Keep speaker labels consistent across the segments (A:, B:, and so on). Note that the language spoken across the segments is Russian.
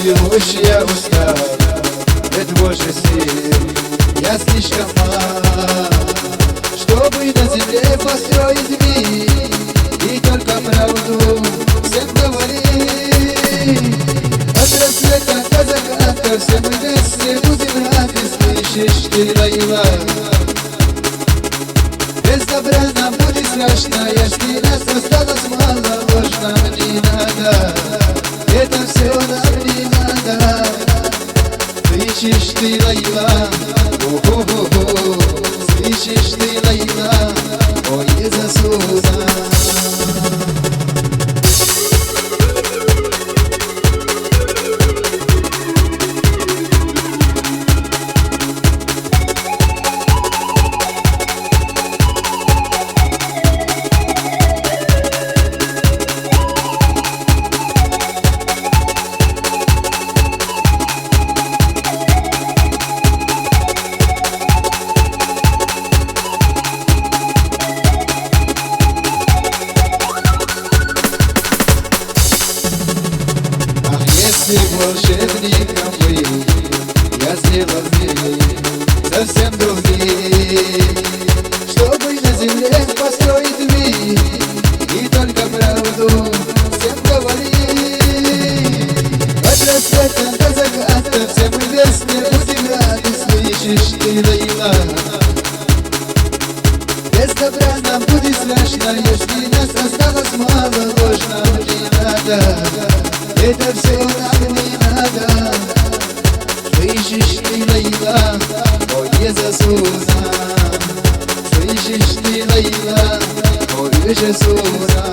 A: чего ж я устал, этого же свет я слишком мал, чтобы на земле построить мир и только правду всем говорить. От рассвета до заката все мы вместе будем рады, слышишь ты, Лейла? Без добра нам будет страшно, если нас осталось мало, ложь нам не надо, это все нам не надо. Слышишь ты, Лейла? Слышишь ты, Лейла? Ой, засуда. Если волшебником был, я сделал мир совсем другим, чтобы на земле построить мир и только правду всем говорить. От рассвета до заката все мы вместе будем рады, слышишь ты, Лейла? Без добра нам будет страшно, если нас осталось мало, ложь нам не надо, это все нам не надо. Слышишь ты, Лейла? Ой, засуда. Слышишь ты, Лейла? Ой, засуда.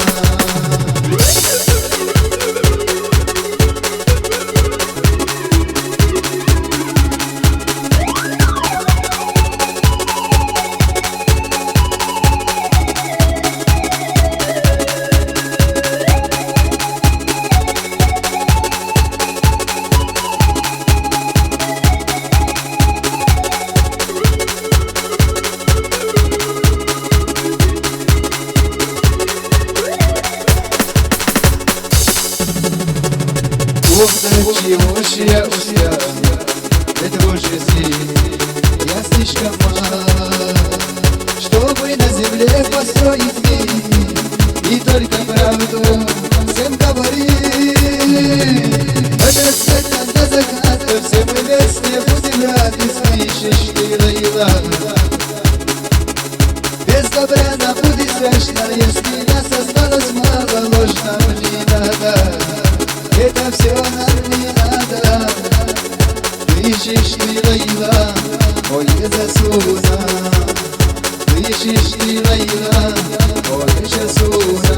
A: Ох, до чего ж я устал, этого же свет я слишком мал, чтобы на земле построить мир и только правду всем говорить. От рассвета до заката все мы вместе будем рады, слышишь ты, Лейла? Без добра нам будет страшно, если нас осталось мало, ложь нам не надо, это все нам не надо. Слышишь ты, Лейла? Ой, засуда. Слышишь ты, Лейла? Ой, засуда.